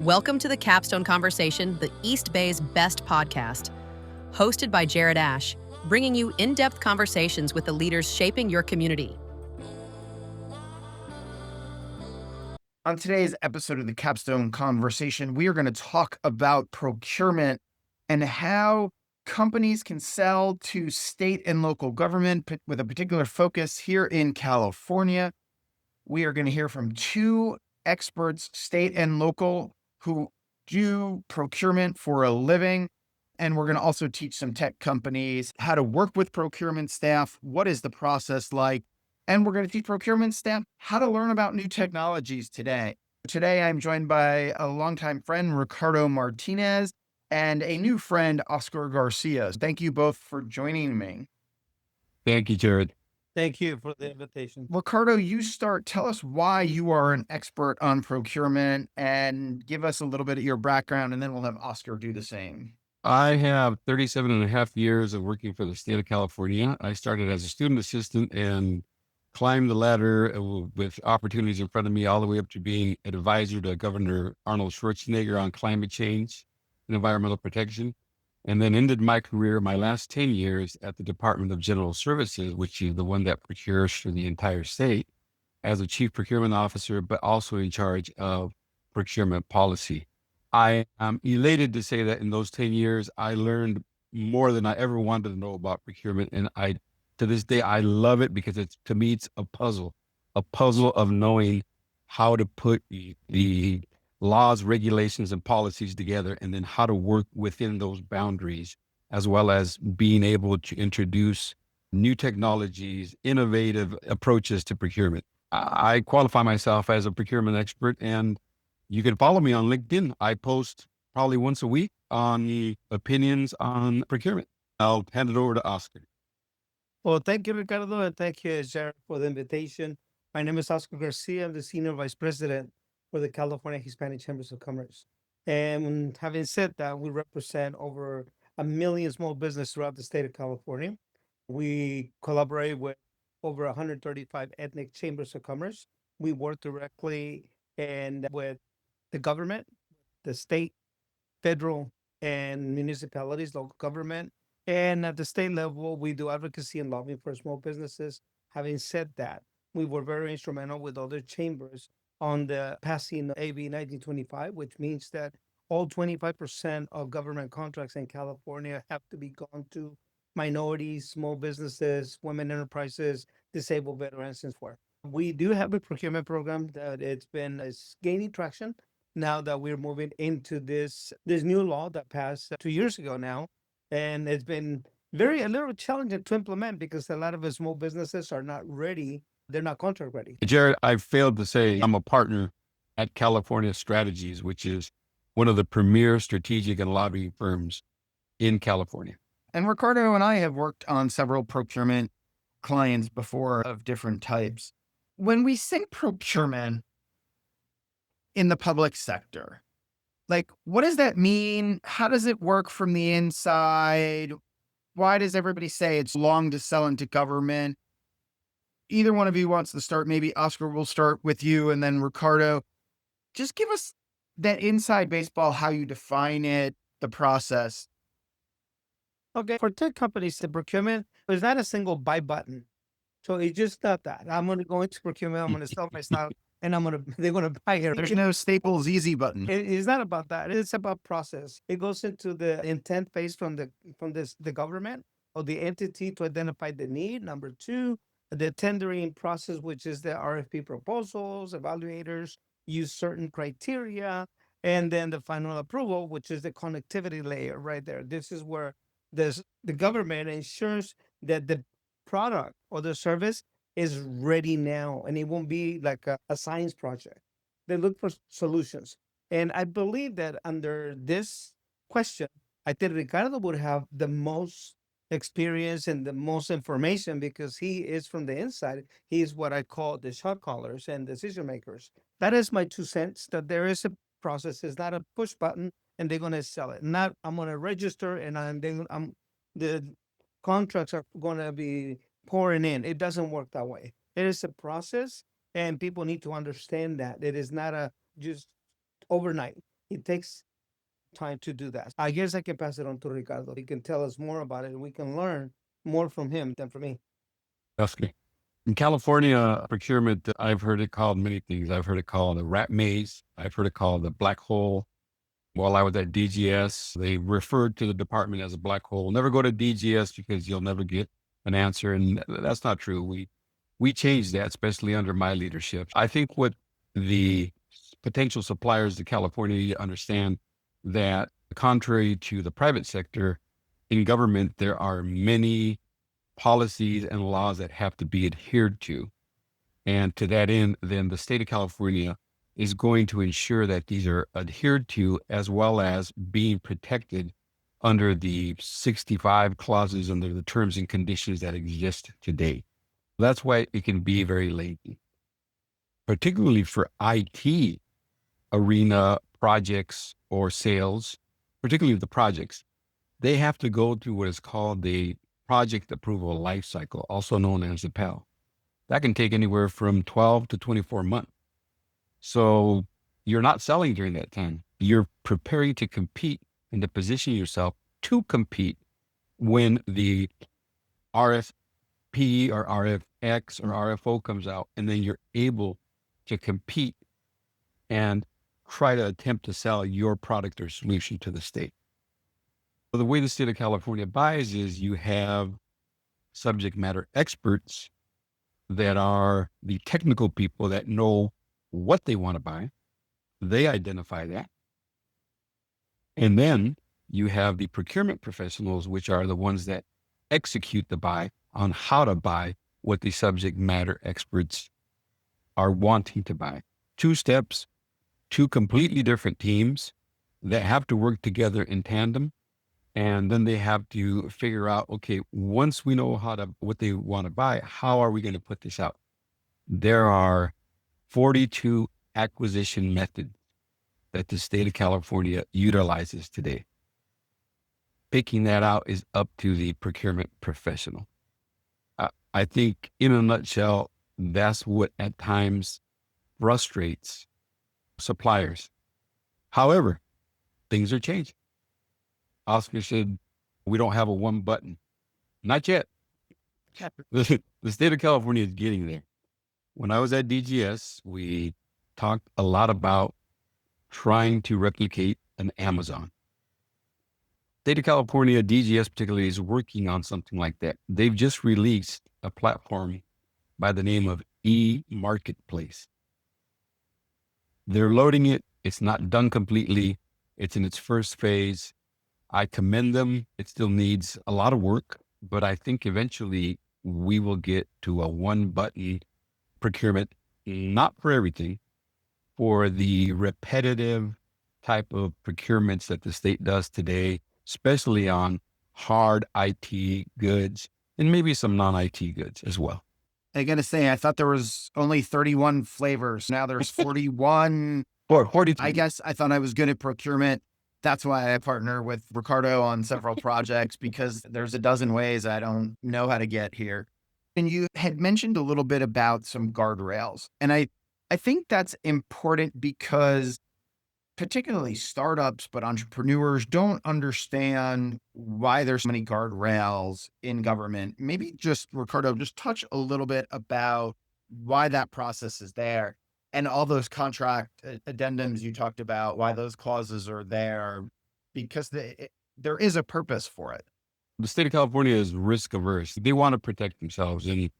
Welcome to the Capstone Conversation, the East Bay's best podcast. Hosted by Jared Asch, bringing you in-depth conversations with the leaders shaping your community. On today's episode of the Capstone Conversation, we are going to talk about procurement and how companies can sell to state and local government with a particular focus here in California. We are going to hear from two experts, state and local, who do procurement for a living. And we're going to also teach some tech companies how to work with procurement staff. What is the process like? And we're going to teach procurement staff how to learn about new technologies today. Today, I'm joined by a longtime friend, Ricardo Martinez, and a new friend, Oscar Garcia. Thank you both for joining me. Thank you, Jared. Thank you for the invitation. Ricardo, you start. Tell us why you are an expert on procurement and give us a little bit of your background, and then we'll have Oscar do the same. I have 37 and a half years of working for the state of California. I started as a student assistant and climbed the ladder with opportunities in front of me all the way up to being an advisor to Governor Arnold Schwarzenegger on climate change and environmental protection. And then ended my career, my last 10 years at the Department of General Services, which is the one that procures for the entire state, as a chief procurement officer, but also in charge of procurement policy. I am elated to say that in those 10 years, I learned more than I ever wanted to know about procurement. And to this day, I love it because to me, it's a puzzle of knowing how to put the laws, regulations, and policies together, and then how to work within those boundaries, as well as being able to introduce new technologies, innovative approaches to procurement. I qualify myself as a procurement expert, and you can follow me on LinkedIn. I post probably once a week on the opinions on procurement. I'll hand it over to Oscar. Well, thank you, Ricardo, and thank you, Jared, for the invitation. My name is Oscar Garcia. I'm the Senior Vice President for the California Hispanic Chambers of Commerce. And having said that, we represent over 1 million small businesses throughout the state of California. We collaborate with over 135 ethnic chambers of commerce. We work directly and with the government, the state, federal, and municipalities, local government. And at the state level, we do advocacy and lobbying for small businesses. Having said that, we were very instrumental with other chambers on the passing AB 1925, which means that all 25% of government contracts in California have to be gone to minorities, small businesses, women enterprises, disabled veterans, and so forth. We do have a procurement program that it's gaining traction now that we're moving into this new law that passed 2 years ago now. And it's been a little challenging to implement because a lot of the small businesses are not ready. They're not contract ready. Jared, I failed to say I'm a partner at California Strategies, which is one of the premier strategic and lobbying firms in California. And Ricardo and I have worked on several procurement clients before of different types. When we say procurement in the public sector, like, what does that mean? How does it work from the inside? Why does everybody say it's long to sell into government? Either one of you wants to start. Maybe Oscar will start with you, and then Ricardo. Just give us that inside baseball, how you define it, the process. Okay. For tech companies, the procurement is not a single buy button. So it's just not that. I'm going to go into procurement, I'm going to sell my stuff, and they're going to buy it. There's no Staples easy button. It's not about that. It's about process. It goes into the intent phase from the government or the entity to identify the need. Number two, the tendering process, which is the RFP proposals, evaluators use certain criteria, and then the final approval, which is the connectivity layer right there. This is where the government ensures that the product or the service is ready now, and it won't be like a science project. They look for solutions. And I believe that under this question, I think Ricardo would have the most experience and the most information because he is from the inside. He is what I call the shot callers and decision makers. That is my 2 cents, that there is a process. It's not a push button and they're going to sell it. Not I'm going to register and the contracts are going to be pouring in. It doesn't work that way. It is a process, and people need to understand that it is not just overnight. It takes time to do that. I guess I can pass it on to Ricardo. He can tell us more about it and we can learn more from him than from me. Oscar. In California, procurement, I've heard it called many things. I've heard it called a rat maze. I've heard it called the black hole. While I was at DGS, they referred to the department as a black hole. Never go to DGS because you'll never get an answer. And that's not true. We changed that, especially under my leadership. I think what the potential suppliers to California need to understand that contrary to the private sector, in government, there are many policies and laws that have to be adhered to. And to that end, then the state of California is going to ensure that these are adhered to, as well as being protected under the 65 clauses under the terms and conditions that exist today. That's why it can be very lengthy, particularly for IT arena projects or sales, particularly the projects. They have to go through what is called the Project Approval Lifecycle, also known as the PAL. That can take anywhere from 12 to 24 months. So you're not selling during that time. You're preparing to compete and to position yourself to compete when the RFP or RFX or RFO comes out, and then you're able to compete and try to attempt to sell your product or solution to the state. So the way the state of California buys is you have subject matter experts that are the technical people that know what they want to buy. They identify that. And then you have the procurement professionals, which are the ones that execute the buy on how to buy what the subject matter experts are wanting to buy. 2 steps, 2 completely different teams that have to work together in tandem. And then they have to figure out, okay, once we know what they want to buy, how are we going to put this out? There are 42 acquisition methods that the state of California utilizes today. Picking that out is up to the procurement professional. I think in a nutshell, that's what at times frustrates suppliers. However, things are changing. Oscar said, we don't have a one button. Not yet. The state of California is getting there. When I was at DGS, we talked a lot about trying to replicate an Amazon. State of California, DGS particularly, is working on something like that. They've just released a platform by the name of e-marketplace. They're loading it. It's not done completely. It's in its first phase. I commend them. It still needs a lot of work, but I think eventually we will get to a one button procurement, not for everything, for the repetitive type of procurements that the state does today, especially on hard IT goods and maybe some non-IT goods as well. I gotta say, I thought there was only 31 flavors. Now there's 41. Or 43. I guess I thought I was good at procurement. That's why I partner with Ricardo on several projects, because there's a dozen ways I don't know how to get here. And you had mentioned a little bit about some guardrails. And I think that's important because particularly startups, but entrepreneurs don't understand why there's so many guardrails in government. Maybe just, Ricardo, just touch a little bit about why that process is there and all those contract addendums you talked about, why those clauses are there, because there is a purpose for it. The state of California is risk averse. They want to protect themselves. And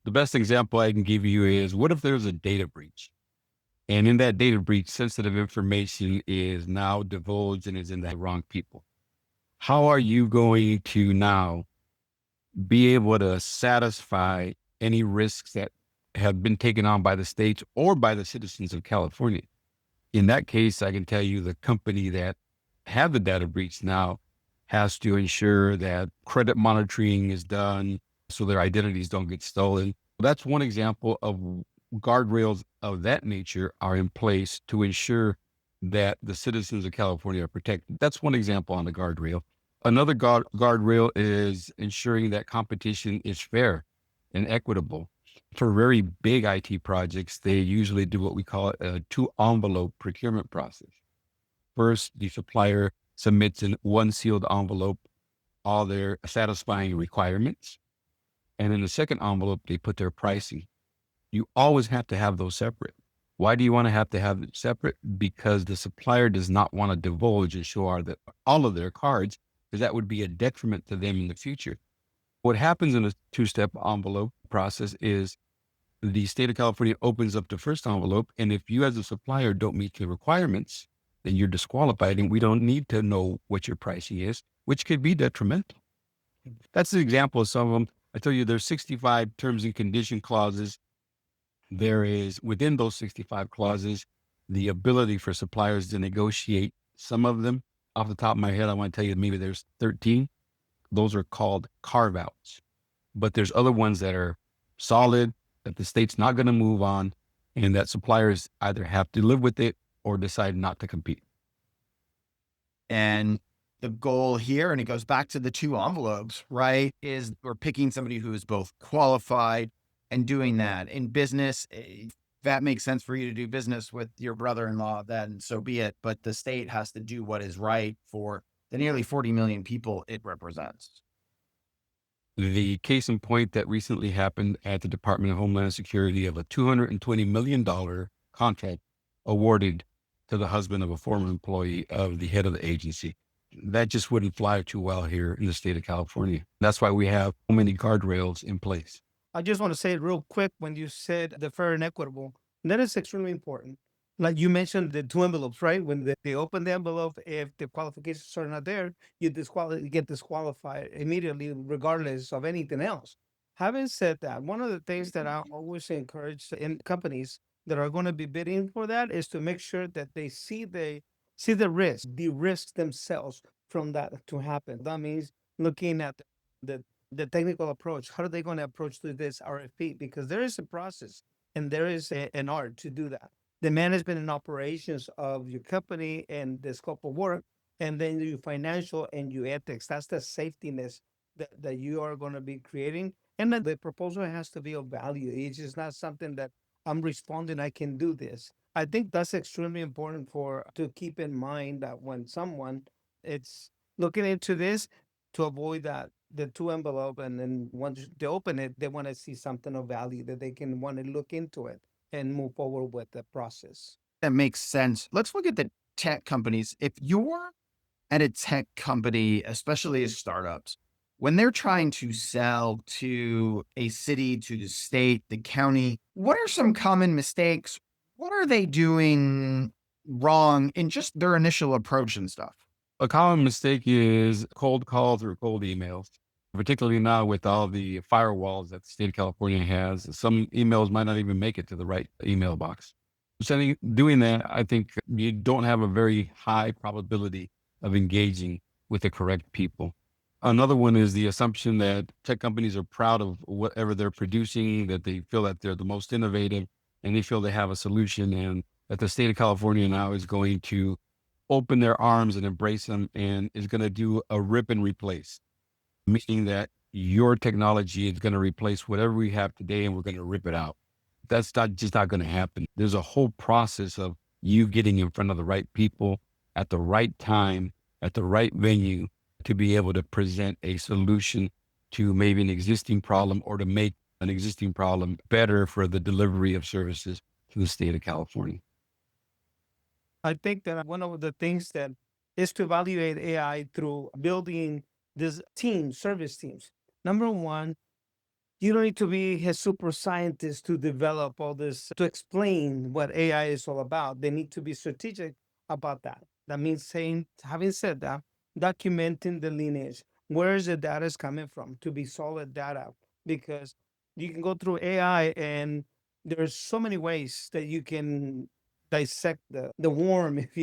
the best example I can give you is, what if there's a data breach? And in that data breach, sensitive information is now divulged and is in the wrong people. How are you going to now be able to satisfy any risks that have been taken on by the states or by the citizens of California? In that case, I can tell you the company that had the data breach now has to ensure that credit monitoring is done so their identities don't get stolen. That's one example of guardrails of that nature are in place to ensure that the citizens of California are protected. That's one example on the guardrail. Another guardrail is ensuring that competition is fair and equitable. For very big IT projects, they usually do what we call a 2-envelope procurement process. First, the supplier submits in one sealed envelope all their satisfying requirements. And in the second envelope, they put their pricing. You always have to have those separate. Why do you want to have it separate? Because the supplier does not want to divulge and show all of their cards, because that would be a detriment to them in the future. What happens in a two-step envelope process is the state of California opens up the first envelope. And if you as a supplier don't meet the requirements, then you're disqualified and we don't need to know what your pricing is, which could be detrimental. That's an example of some of them. I tell you, there's 65 terms and condition clauses. There is, within those 65 clauses, the ability for suppliers to negotiate some of them. Off the top of my head, I want to tell you maybe there's 13. Those are called carve-outs. But there's other ones that are solid, that the state's not going to move on, and that suppliers either have to live with it or decide not to compete. And the goal here, and it goes back to the two envelopes, right, is we're picking somebody who is both qualified and doing that. In business, if that makes sense for you to do business with your brother-in-law, then so be it. But the state has to do what is right for the nearly 40 million people it represents. The case in point that recently happened at the Department of Homeland Security of a $220 million contract awarded to the husband of a former employee of the head of the agency. That just wouldn't fly too well here in the state of California. That's why we have so many guardrails in place. I just want to say it real quick when you said the fair and equitable, that is extremely important. Like you mentioned the two envelopes, right? When they open the envelope, if the qualifications are not there, you get disqualified immediately, regardless of anything else. Having said that, one of the things that I always encourage in companies that are going to be bidding for that is to make sure that they see the risk, de-risk themselves from that to happen. That means looking at the the technical approach. How are they going to approach to this RFP? Because there is a process and there is an art to do that. The management and operations of your company and the scope of work, and then your financial and your ethics. That's the safetiness that you are going to be creating. And then the proposal has to be of value. It's just not something that I'm responding, I can do this. I think that's extremely important for to keep in mind that when someone it's looking into this to avoid that the two envelope, and then once they open it, they want to see something of value that they can want to look into it and move forward with the process. That makes sense. Let's look at the tech companies. If you're at a tech company, especially as startups, when they're trying to sell to a city, to the state, the county, what are some common mistakes? What are they doing wrong in just their initial approach and stuff? A common mistake is cold calls or cold emails, particularly now with all the firewalls that the state of California has. Some emails might not even make it to the right email box. Doing that, I think you don't have a very high probability of engaging with the correct people. Another one is the assumption that tech companies are proud of whatever they're producing, that they feel that they're the most innovative and they feel they have a solution, and that the state of California now is going to open their arms and embrace them and is going to do a rip and replace, meaning that your technology is going to replace whatever we have today and we're going to rip it out. That's not going to happen. There's a whole process of you getting in front of the right people at the right time, at the right venue, to be able to present a solution to maybe an existing problem or to make an existing problem better for the delivery of services to the state of California. I think that one of the things that is to evaluate AI through building this team, service teams. Number one, you don't need to be a super scientist to develop all this, to explain what AI is all about. They need to be strategic about that. That means having said that, documenting the lineage. Where is the data is coming from to be solid data? Because you can go through AI and there's so many ways that you can dissect the worm, if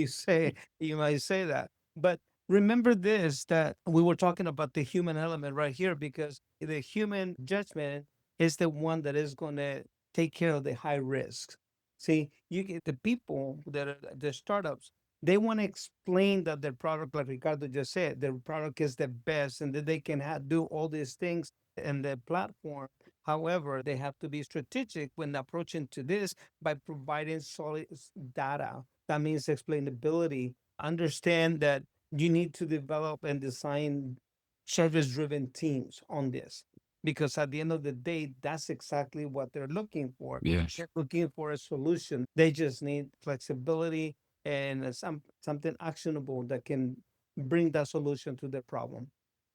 you might say that. But remember this, that we were talking about the human element right here, because the human judgment is the one that is going to take care of the high risks. See, you get the people that are the startups, they want to explain that their product, like Ricardo just said, their product is the best and that they can do all these things in the platform. However, they have to be strategic when approaching to this by providing solid data. That means explainability understand that you need to develop and design service-driven teams on this. Because at the end of the day, that's exactly what they're looking for. Yes. They're looking for a solution. They just need flexibility and something actionable that can bring that solution to the problem.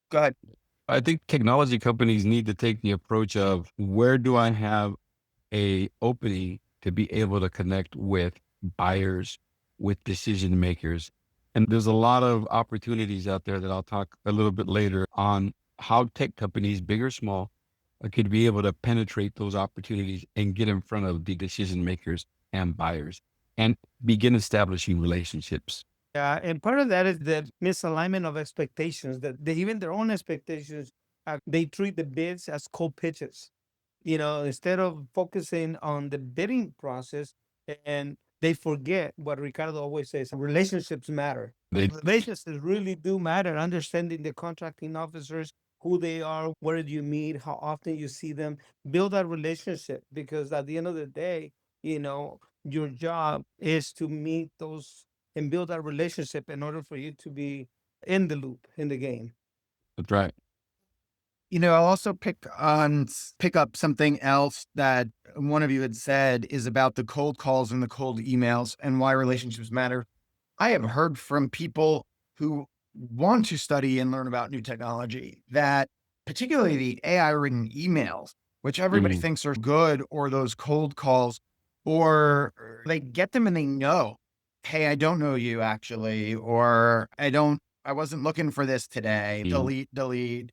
Go ahead. I think technology companies need to take the approach of where do I have a opening to be able to connect with buyers, with decision makers. And there's a lot of opportunities out there that I'll talk a little bit later on how tech companies, big or small, could be able to penetrate those opportunities and get in front of the decision makers and buyers and begin establishing relationships. Yeah, and part of that is the misalignment of expectations that even their own expectations, they treat the bids as cold pitches. Instead of focusing on the bidding process, and they forget what Ricardo always says, relationships matter. They, Relationships really do matter. Understanding the contracting officers, who they are, where do you meet, how often you see them, build that relationship. Because at the end of the day, your job is to meet those and build that relationship in order for you to be in the loop, in the game. that's right. I'll also pick up something else that one of you had said is about the cold calls and the cold emails and why relationships matter. I have heard from people who want to study and learn about new technology that particularly the AI-written emails, which everybody thinks are good, or those cold calls, or they get them and they know, hey, I don't know you actually, or I wasn't looking for this today, delete.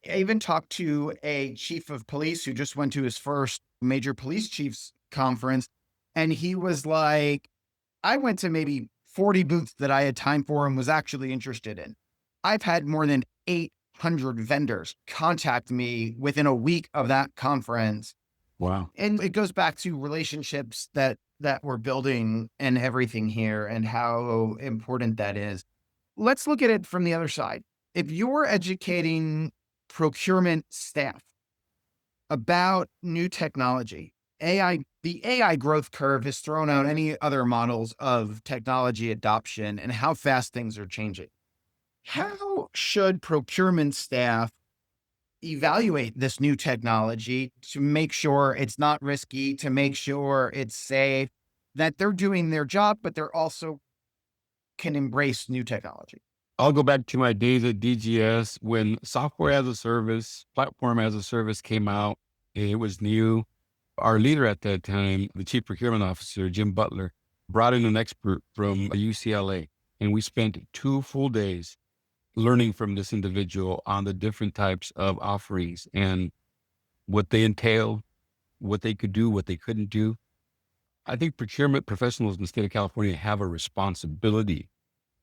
I even talked to a chief of police who just went to his first major police chiefs conference. And he was like, I went to maybe 40 booths that I had time for and was actually interested in. I've had more than 800 vendors contact me within a week of that conference. Wow. And it goes back to relationships that we're building and everything here and how important that is. Let's look at it from the other side. If you're educating procurement staff about new technology, the AI growth curve has thrown out any other models of technology adoption and how fast things are changing. How should procurement staff evaluate this new technology to make sure it's not risky, to make sure it's safe, that they're doing their job, but they're also can embrace new technology? I'll go back to my days at DGS when software as a service, platform as a service came out. It was new. Our leader at that time, the chief procurement officer, Jim Butler, brought in an expert from UCLA, and we spent 2 full days learning from this individual on the different types of offerings and what they entail, what they could do, what they couldn't do. I think procurement professionals in the state of California have a responsibility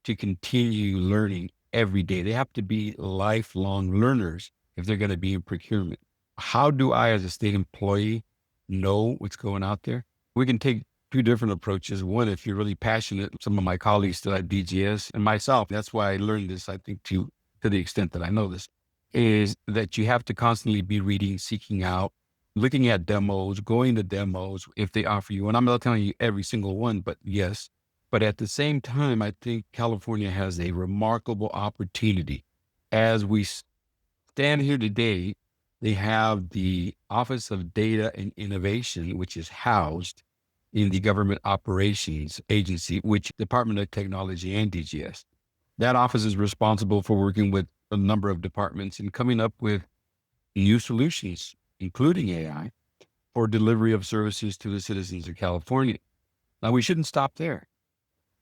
to continue learning every day. They have to be lifelong learners if they're going to be in procurement. How do I, as a state employee, know what's going out there? We can take 2 different approaches. One, if you're really passionate, some of my colleagues still at DGS and myself, that's why I learned this, I think, to the extent that I know this, is that you have to constantly be reading, seeking out, looking at demos, going to demos if they offer you. And I'm not telling you every single one, but yes. But at the same time, I think California has a remarkable opportunity. As we stand here today, they have the Office of Data and Innovation, which is housed in the Government Operations Agency, which Department of Technology and DGS. That office is responsible for working with a number of departments and coming up with new solutions, including AI, for delivery of services to the citizens of California. Now, we shouldn't stop there.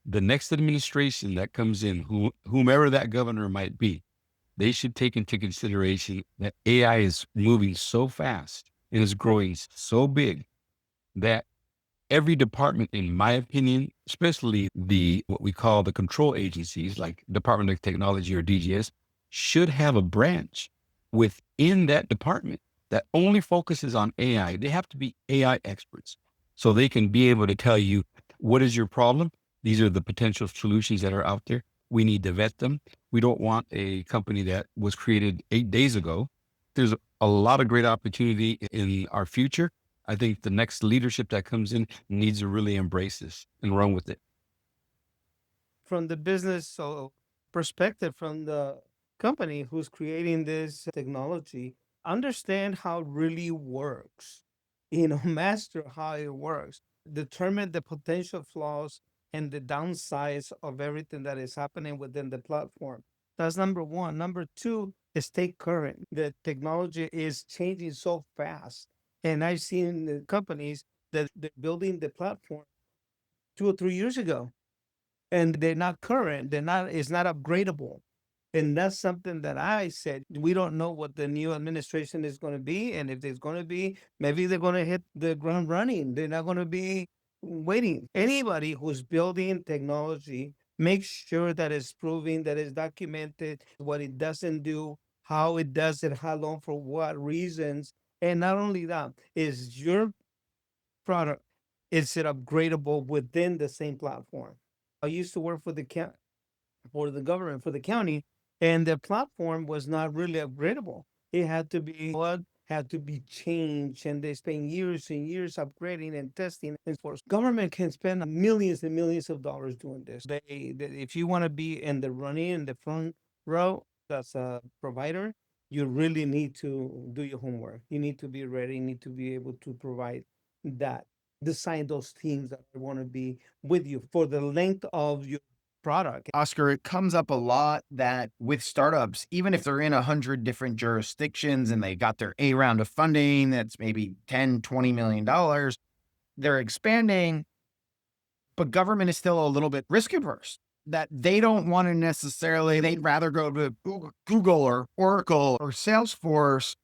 The next administration that comes in, whomever that governor might be, they should take into consideration that AI is moving so fast and is growing so big that every department, in my opinion, especially what we call the control agencies like Department of Technology or DGS, should have a branch within that department that only focuses on AI. They have to be AI experts so they can be able to tell you, what is your problem? These are the potential solutions that are out there. We need to vet them. We don't want a company that was created 8 days ago. There's a lot of great opportunity in our future. I think the next leadership that comes in needs to really embrace this and run with it. from the business perspective, from the company who's creating this technology, understand how it really works. Master how it works, determine the potential flaws and the downsides of everything that is happening within the platform. That's number one. Number two is stay current. The technology is changing so fast. And I've seen the companies that they're building the platform 2 or 3 years ago, and they're not current. It's not upgradable. And that's something that I said, we don't know what the new administration is going to be. And if there's going to be, maybe they're going to hit the ground running. They're not going to be waiting. Anybody who's building technology, make sure that it's proving, that it's documented, what it doesn't do, how it does it, how long, for what reasons. And not only that, is your product, is it upgradable within the same platform? I used to work for the government, for the county, and the platform was not really upgradable. It had to be changed, and they spend years and years upgrading and testing. And for government can spend millions and millions of dollars doing this. If you want to be in the running, in the front row, as a provider, you really need to do your homework. You need to be ready. You need to be able to provide that, design those teams that want to be with you for the length of your product. Oscar, it comes up a lot that with startups, even if they're in 100 different jurisdictions and they got their A round of funding, that's maybe $10, $20 million, they're expanding, but government is still a little bit risk averse. That they don't want to necessarily, they'd rather go to Google or Oracle or Salesforce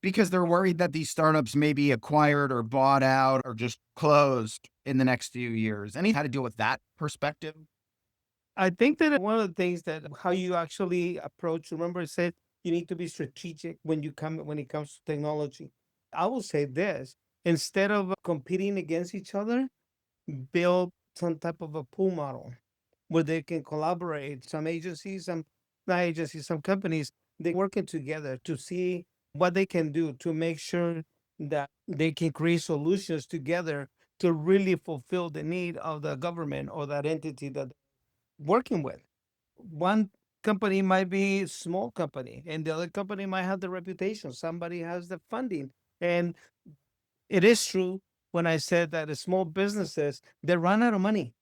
because they're worried that these startups may be acquired or bought out or just closed in the next few years. How to deal with that perspective? I think that one of the things that how you actually approach, remember I said you need to be strategic when it comes to technology. I will say this, instead of competing against each other, build some type of a pool model where they can collaborate. Some agencies, some not agencies, some companies, they working together to see what they can do to make sure that they can create solutions together to really fulfill the need of the government or that entity that they're working with. One company might be a small company, and the other company might have the reputation. Somebody has the funding. And it is true when I said that the small businesses, they run out of money.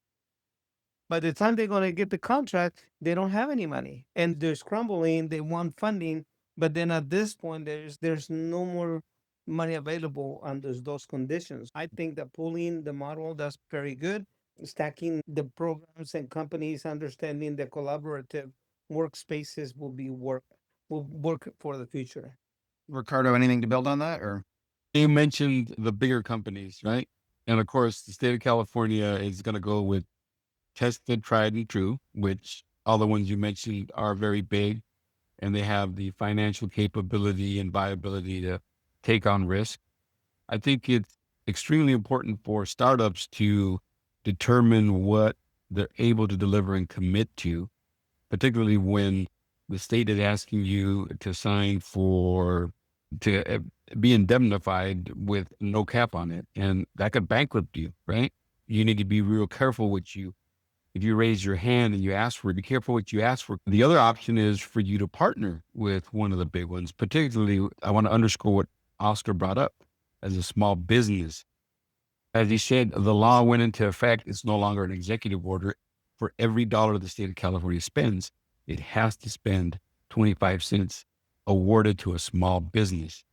By the time they're going to get the contract, they don't have any money, and they're scrambling. They want funding, but then at this point, there's no more money available under those conditions. I think that pulling the model, that's very good. Stacking the programs and companies, understanding the collaborative workspaces will work for the future. Ricardo, anything to build on that? Or You mentioned the bigger companies, right? And of course, the state of California is going to go with tested, tried, and true, which all the ones you mentioned are very big and they have the financial capability and viability to take on risk. I think it's extremely important for startups to determine what they're able to deliver and commit to, particularly when the state is asking you to sign to be indemnified with no cap on it. And that could bankrupt you, right? You need to be real careful if you raise your hand and you ask for it, be careful what you ask for. The other option is for you to partner with one of the big ones. Particularly, I want to underscore what Oscar brought up as a small business. As he said, the law went into effect. It's no longer an executive order. For every dollar the state of California spends, it has to spend 25 cents awarded to a small business,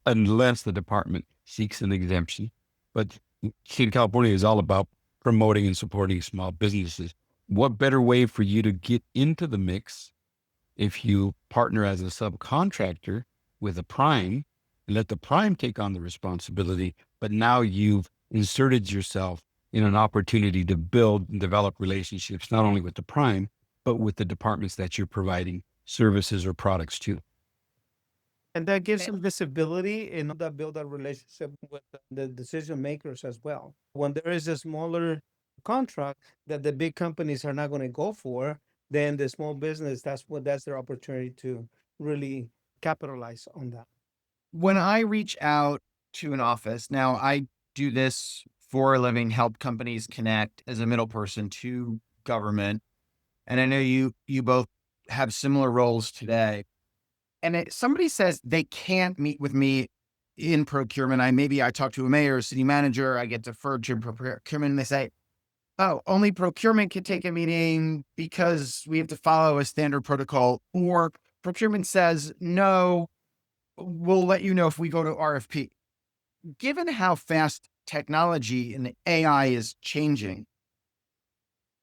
unless the department seeks an exemption. But the state of California is all about promoting and supporting small businesses. What better way for you to get into the mix if you partner as a subcontractor with a prime and let the prime take on the responsibility, but now you've inserted yourself in an opportunity to build and develop relationships, not only with the prime, but with the departments that you're providing services or products to. And that gives them visibility and that build a relationship with the decision makers as well. When there is a smaller contract that the big companies are not going to go for, then the small business, that's their opportunity to really capitalize on that. when I reach out to an office, now I do this for a living, help companies connect as a middle person to government. and I know you both have similar roles today. And somebody says they can't meet with me in procurement. I talk to a mayor, a city manager, I get deferred to procurement, and they say, oh, only procurement can take a meeting because we have to follow a standard protocol. Or procurement says, no, we'll let you know if we go to RFP. Given how fast technology and AI is changing,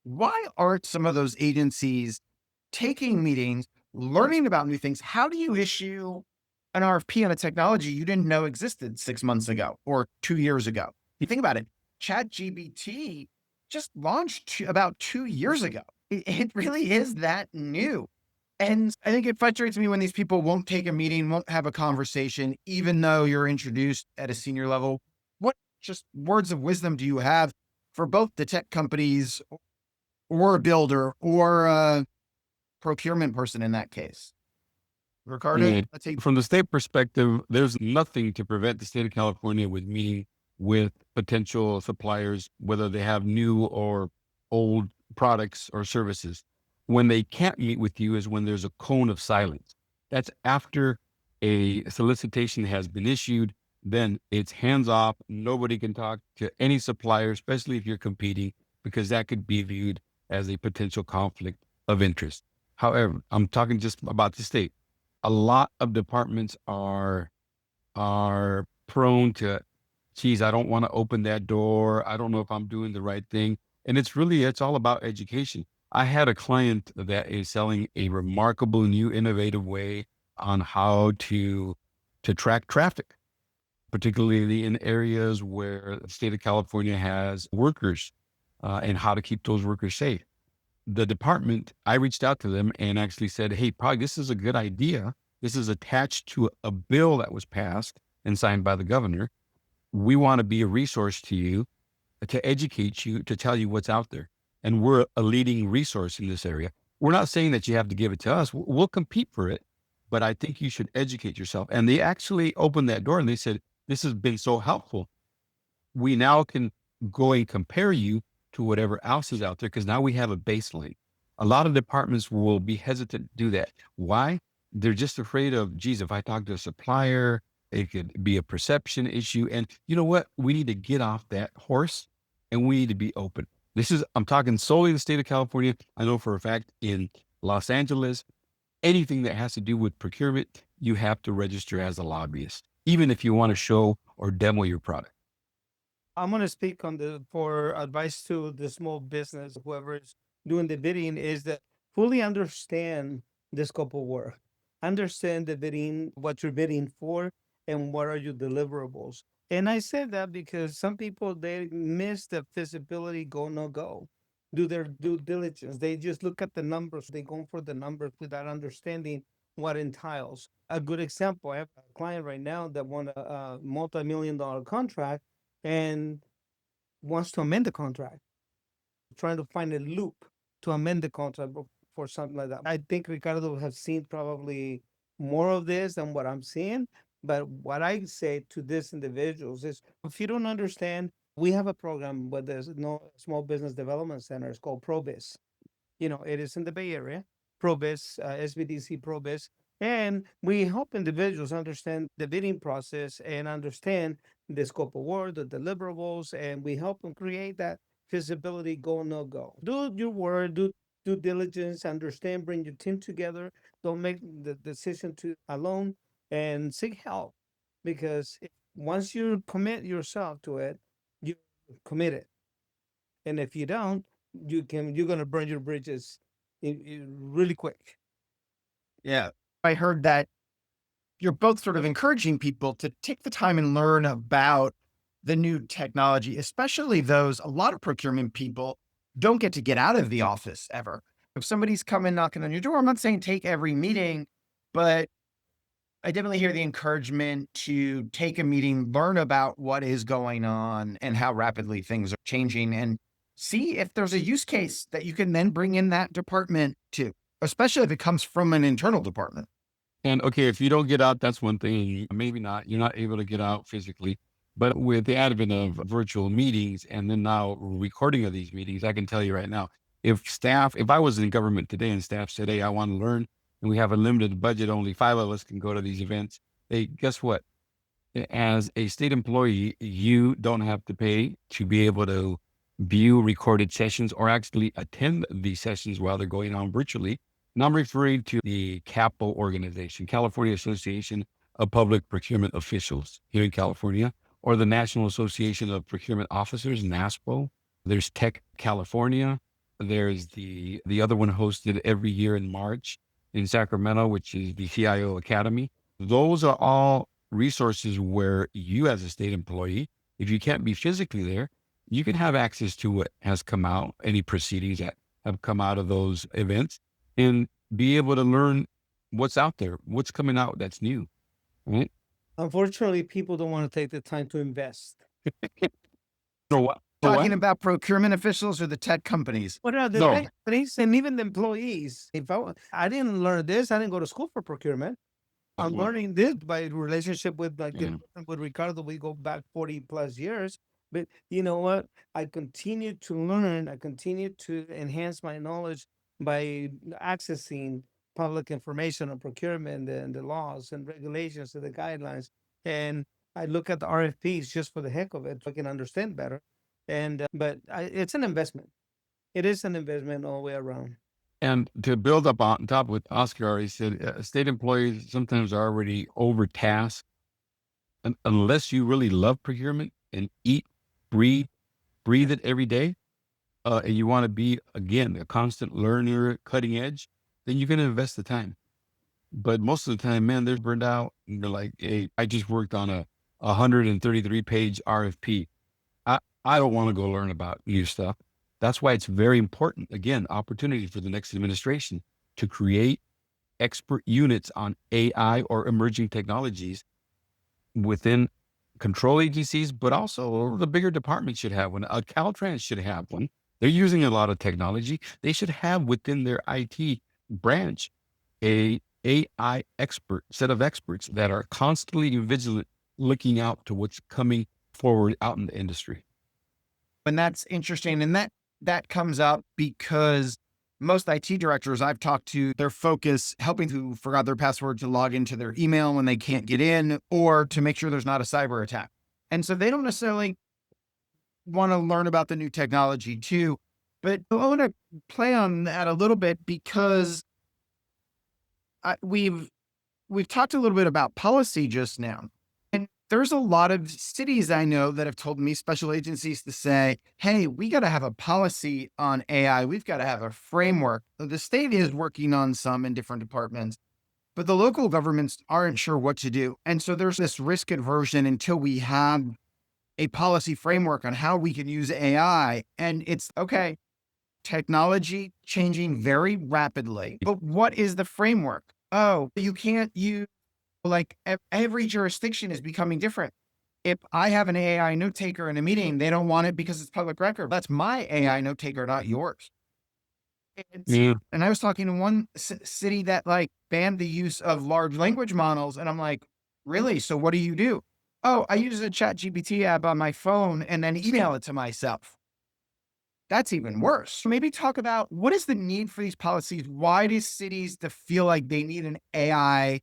why aren't some of those agencies taking meetings, learning about new things? How do you issue an RFP on a technology you didn't know existed 6 months ago or 2 years ago? You think about it, ChatGPT just launched about 2 years ago. It really is that new. And I think it frustrates me when these people won't take a meeting, won't have a conversation, even though you're introduced at a senior level. What just words of wisdom do you have for both the tech companies or a builder or a procurement person in that case? Ricardo, Yeah. let's say, From the state perspective, there's nothing to prevent the state of California with meeting with potential suppliers, whether they have new or old products or services. When they can't meet with you is when there's a cone of silence. That's after a solicitation has been issued, then it's hands off. Nobody can talk to any supplier, especially if you're competing, because that could be viewed as a potential conflict of interest. However, I'm talking just about the state. A lot of departments are prone to, geez, I don't want to open that door. I don't know if I'm doing the right thing. And it's all about education. I had a client that is selling a remarkable new innovative way on how to track traffic, particularly in areas where the state of California has workers, and how to keep those workers safe. The department, I reached out to them and actually said, hey, probably this is a good idea. This is attached to a bill that was passed and signed by the governor. We want to be a resource to you, to educate you, to tell you what's out there. And we're a leading resource in this area. We're not saying that you have to give it to us. We'll compete for it, but I think you should educate yourself. And they actually opened that door and they said, this has been so helpful. We now can go and compare you to whatever else is out there, because now we have a baseline. A lot of departments will be hesitant to do that. Why? They're just afraid of, geez, if I talk to a supplier, it could be a perception issue. And you know what? We need to get off that horse and we need to be open. I'm talking solely the state of California. I know for a fact in Los Angeles, anything that has to do with procurement, you have to register as a lobbyist, even if you want to show or demo your product. I'm going to speak for advice to the small business, whoever is doing the bidding, is that fully understand the scope of work, understand the bidding, what you're bidding for, and what are your deliverables. And I said that because some people, they miss the feasibility, go, no go, do their due diligence. They just look at the numbers. They go for the numbers without understanding what entails. A good example, I have a client right now that won a multi-million-dollar contract and wants to amend the contract, trying to find a loop to amend the contract for something like that. I think Ricardo has seen probably more of this than what I'm seeing. But what I say to these individuals is, if you don't understand, we have a program with the Small Business Development Center. It's called ProBiz. It is in the Bay Area, ProBiz, SBDC ProBiz. And we help individuals understand the bidding process and understand the scope of work, the deliverables, and we help them create that feasibility, go, no go. Do your work, do due diligence, understand, bring your team together. Don't make the decision alone, and seek help. Because once you commit yourself to it, you commit it. And if you don't, you're gonna burn your bridges really quick. yeah, I heard that you're both sort of encouraging people to take the time and learn about the new technology, especially a lot of procurement people don't get out of the office ever. If somebody's coming knocking on your door, I'm not saying take every meeting, but I definitely hear the encouragement to take a meeting, learn about what is going on and how rapidly things are changing, and see if there's a use case that you can then bring in that department to, especially if it comes from an internal department. And okay, if you don't get out, that's one thing. Maybe not. You're not able to get out physically. But with the advent of virtual meetings and then now recording of these meetings, I can tell you right now, If I was in government today and staff said, hey, I want to learn and we have a limited budget, only 5 of us can go to these events. Hey, guess what? As a state employee, you don't have to pay to be able to view recorded sessions or actually attend these sessions while they're going on virtually. And I'm referring to the CAPO organization, California Association of Public Procurement Officials here in California, or the National Association of Procurement Officers, NASPO. There's Tech California. There's the other one hosted every year in March in Sacramento, which is the CIO Academy. Those are all resources where you as a state employee, if you can't be physically there, you can have access to what has come out, any proceedings that have come out of those events, and be able to learn what's out there, what's coming out that's new, right? Unfortunately, people don't want to take the time to invest. So what? Talking about procurement officials or the tech companies? What are the No. tech companies and even the employees? If I didn't learn this, I didn't go to school for procurement. I'm Well, learning this by relationship with Yeah. with Ricardo. We go back 40 plus years. But you know what? I continue to learn. I continue to enhance my knowledge by accessing public information on procurement and the laws and regulations and the guidelines. And I look at the RFPs just for the heck of it, so I can understand better. And it's an investment. It is an investment all the way around. And to build up on top with Oscar already said, state employees sometimes are already overtasked. And unless you really love procurement and eat, breathe it every day, and you want to be, again, a constant learner, cutting edge, then you're going to invest the time. But most of the time, man, they're burned out. And they're like, hey, I just worked on a 133-page RFP. I don't want to go learn about new stuff. That's why it's very important, again, opportunity for the next administration to create expert units on AI or emerging technologies within control agencies, but also the bigger departments should have one. Caltrans should have one. They're using a lot of technology. They should have within their IT branch a AI set of experts that are constantly vigilant, looking out to what's coming forward out in the industry. And that's interesting. And that comes up because most IT directors I've talked to, their focus helping to forgot their password to log into their email when they can't get in, or to make sure there's not a cyber attack. And so they don't necessarily want to learn about the new technology too. But I want to play on that a little bit because we've talked a little bit about policy just now. And there's a lot of cities I know that have told me, special agencies, to say, hey, we got to have a policy on AI. We've got to have a framework. The state is working on some in different departments, but the local governments aren't sure what to do. And so there's this risk aversion until we have a policy framework on how we can use AI. And it's okay, technology changing very rapidly, but what is the framework? Oh, you can't use, like, every jurisdiction is becoming different. If I have an AI note taker in a meeting, they don't want it because it's public record. That's my AI note taker, not yours. And I was talking to one city that like banned the use of large language models. And I'm like, really? So what do you do? Oh, I use a ChatGPT app on my phone and then email it to myself. That's even worse. Maybe talk about what is the need for these policies? Why do cities feel like they need an AI,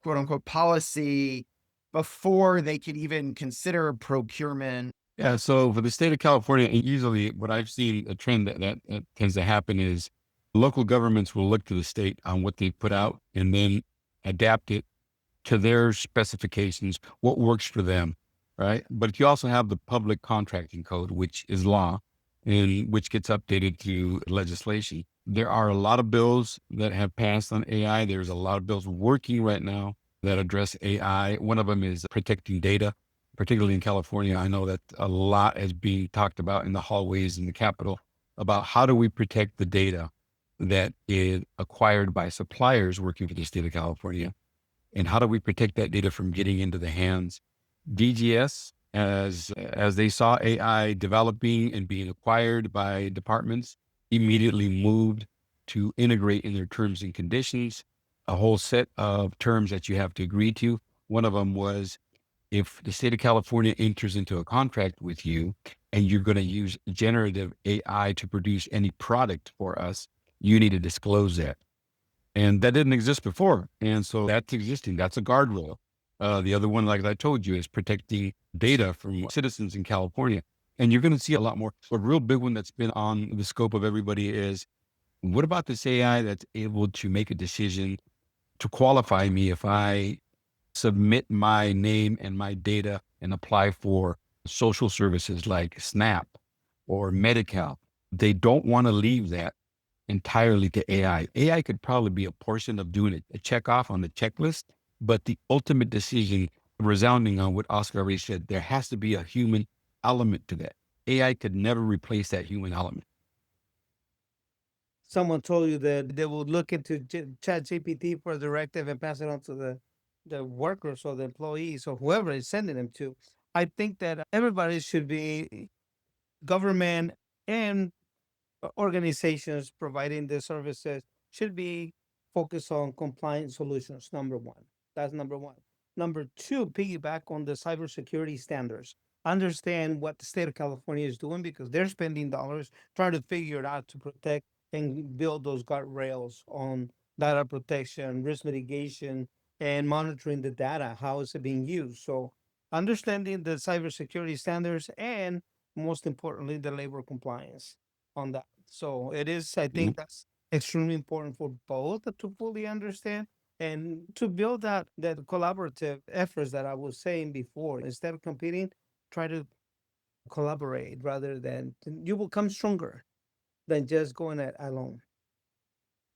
quote unquote, policy before they could even consider procurement? Yeah. So for the state of California, and usually what I've seen a trend that tends to happen is local governments will look to the state on what they put out and then adapt it to their specifications, what works for them. Right. But you also have the public contracting code, which is law, and which gets updated to legislation. There are a lot of bills that have passed on AI. There's a lot of bills working right now that address AI. One of them is protecting data, particularly in California. I know that a lot is being talked about in the hallways in the Capitol about how do we protect the data that is acquired by suppliers working for the state of California, and how do we protect that data from getting into the hands. DGS, as they saw AI developing and being acquired by departments, immediately moved to integrate in their terms and conditions a whole set of terms that you have to agree to. One of them was if the state of California enters into a contract with you and you're going to use generative AI to produce any product for us, you need to disclose that. And that didn't exist before. And so that's existing. That's a guardrail. The other one, like I told you, is protecting data from citizens in California. And you're going to see a lot more. A real big one that's been on the scope of everybody is, what about this AI that's able to make a decision to qualify me if I submit my name and my data and apply for social services like SNAP or Medi-Cal? They don't want to leave that entirely to AI. AI could probably be a portion of doing it, a check off on the checklist, but the ultimate decision, resounding on what Oscar already said, there has to be a human element to that. AI could never replace that human element. Someone told you that they will look into Chat GPT for a directive and pass it on to the workers or the employees or whoever is sending them to. I think that everybody should be government and organizations providing the services should be focused on compliance solutions. Number one, that's number one. Number two, piggyback on the cybersecurity standards. Understand what the state of California is doing because they're spending dollars trying to figure it out to protect and build those guardrails on data protection, risk mitigation, and monitoring the data. How is it being used? So understanding the cybersecurity standards and most importantly, the labor compliance on that. So it is, I think that's extremely important for both to fully understand and to build that collaborative efforts that I was saying before. Instead of competing, try to collaborate rather than you will come stronger than just going it alone.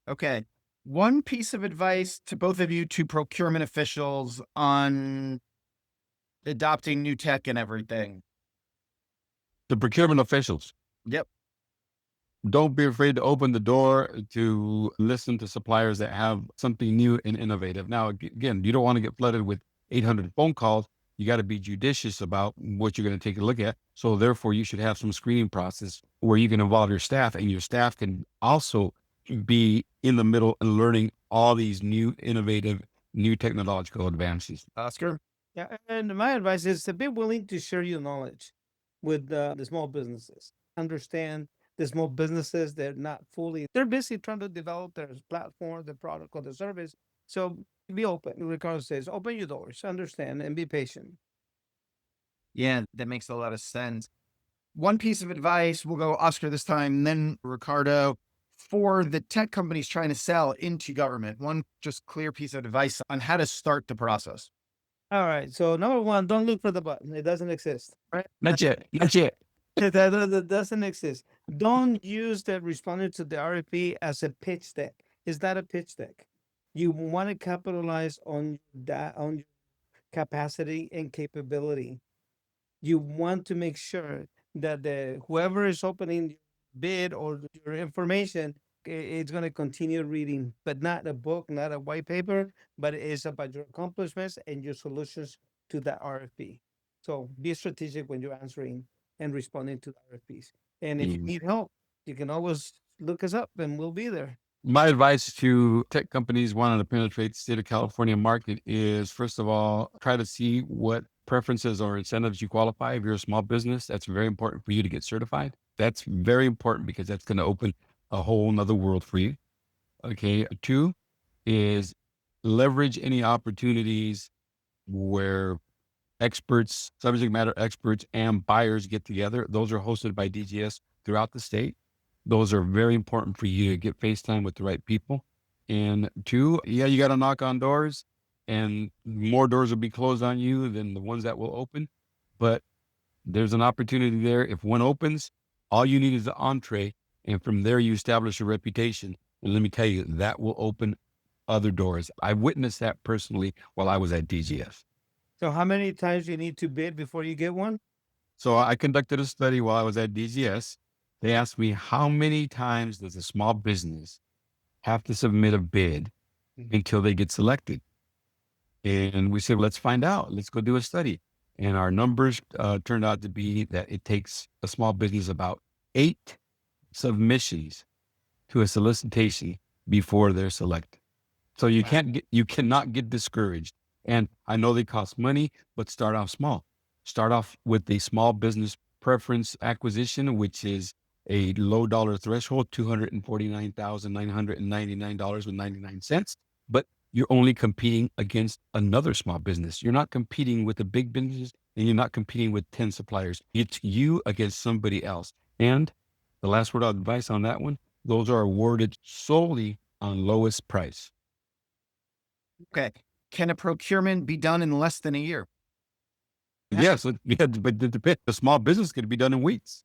Okay. One piece of advice to both of you, to procurement officials on adopting new tech and everything. The procurement officials. Yep. Don't be afraid to open the door to listen to suppliers that have something new and innovative. Now, again, you don't want to get flooded with 800 phone calls. You got to be judicious about what you're going to take a look at. So therefore, you should have some screening process where you can involve your staff, and your staff can also be in the middle and learning all these new, innovative, new technological advances. Oscar? Yeah, and my advice is to be willing to share your knowledge with the small businesses. Understand the small businesses, they're not fully, they're busy trying to develop their platform, the product, or the service. So be open. Ricardo says, open your doors, understand, and be patient. Yeah, that makes a lot of sense. One piece of advice, we'll go Oscar this time, then Ricardo, for the tech companies trying to sell into government. One just clear piece of advice on how to start the process. All right. So number one, don't look for the button. It doesn't exist. Right? Not yet. Not yet. That doesn't exist. Don't use the responding to the RFP as a pitch deck. Is that a pitch deck? You want to capitalize on that, on your capacity and capability. You want to make sure that the whoever is opening your bid or your information it's going to continue reading, but not a book, not a white paper, but it's about your accomplishments and your solutions to that RFP. So be strategic when you're answering and responding to the RFPs. And if you need help, you can always look us up and we'll be there. My advice to tech companies wanting to penetrate the state of California market is, first of all, try to see what preferences or incentives you qualify. If you're a small business, that's very important for you to get certified. That's very important because that's going to open a whole nother world for you. Okay. Two is leverage any opportunities where experts, subject matter experts, and buyers get together. Those are hosted by DGS throughout the state. Those are very important for you to get FaceTime with the right people. And two, yeah, you got to knock on doors, and more doors will be closed on you than the ones that will open. But there's an opportunity there. If one opens, all you need is the entree. And from there, you establish a reputation. And let me tell you, that will open other doors. I witnessed that personally while I was at DGS. So how many times you need to bid before you get one? So I conducted a study while I was at DGS. They asked me, how many times does a small business have to submit a bid until they get selected? And we said, let's find out. Let's go do a study. And our numbers turned out to be that it takes a small business about 8 submissions to a solicitation before they're selected. So you cannot get discouraged. And I know they cost money, but start off small. Start off with a small business preference acquisition, which is a low dollar threshold, $249,999.99. But you're only competing against another small business. You're not competing with the big businesses, and you're not competing with 10 suppliers. It's you against somebody else. And the last word of advice on that one, those are awarded solely on lowest price. Okay. Can a procurement be done in less than a year? Yes, yeah, but the small business could be done in weeks.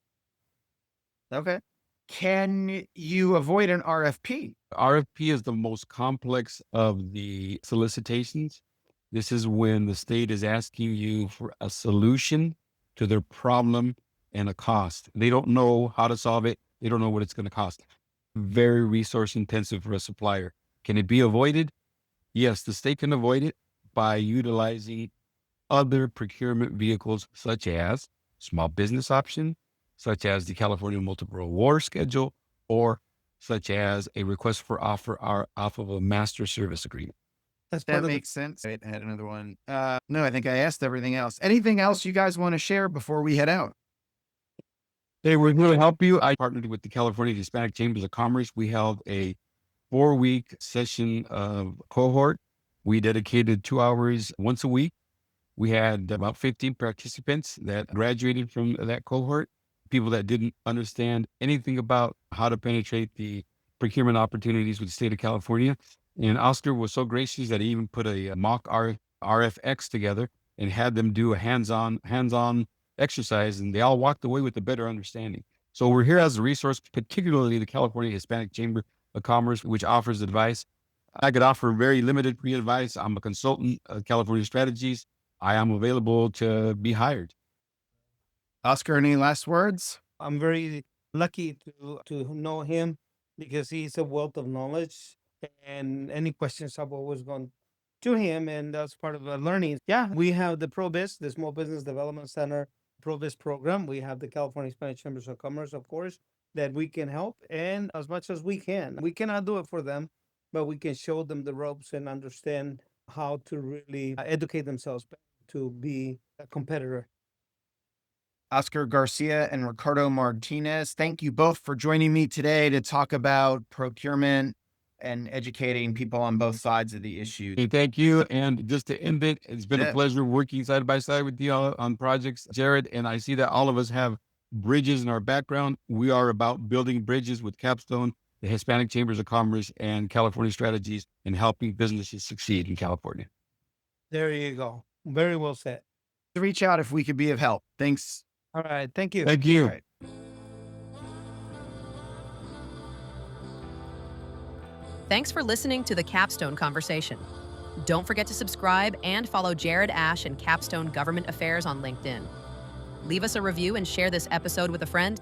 Okay. Can you avoid an RFP? RFP is the most complex of the solicitations. This is when the state is asking you for a solution to their problem and a cost. They don't know how to solve it. They don't know what it's going to cost. Very resource intensive for a supplier. Can it be avoided? Yes, the state can avoid it by utilizing other procurement vehicles, such as small business option, such as the California Multiple Award Schedule, or such as a request for offer off of a master service agreement. That's That part of makes sense. Wait, I had another one. No, I think I asked everything else. Anything else you guys want to share before we head out? Hey, we're going to help you. I partnered with the California Hispanic Chambers of Commerce. We held a 4-week session of cohort. We dedicated 2 hours once a week. We had about 15 participants that graduated from that cohort, people that didn't understand anything about how to penetrate the procurement opportunities with the state of California. And Oscar was so gracious that he even put a mock RFX together and had them do a hands-on exercise, and they all walked away with a better understanding. So we're here as a resource, particularly the California Hispanic Chamber of Commerce, which offers advice. I could offer very limited free advice. I'm a consultant of California Strategies. I am available to be hired. Oscar, any last words? I'm very lucky to know him because he's a wealth of knowledge, and any questions I've always gone to him, and that's part of the learning. Yeah, we have the ProBiz, the Small Business Development Center ProBiz program. We have the California Hispanic Chambers of Commerce, of course, that we can help, and as much as we can. We cannot do it for them, but we can show them the ropes and understand how to really educate themselves to be a competitor. Oscar Garcia and Ricardo Martinez, thank you both for joining me today to talk about procurement and educating people on both sides of the issue. Hey, thank you. And just to end it, it's been a pleasure working side by side with you on projects, Jared. And I see that all of us have bridges in our background. We are about building bridges with Capstone, the Hispanic Chambers of Commerce, and California Strategies, and helping businesses succeed in California. There you go. Very well said. Reach out if we could be of help. Thanks. All right. Thank you. Thank you. All right. Thanks for listening to the Capstone Conversation. Don't forget to subscribe and follow Jared Asch and Capstone Government Affairs on LinkedIn. Leave us a review and share this episode with a friend.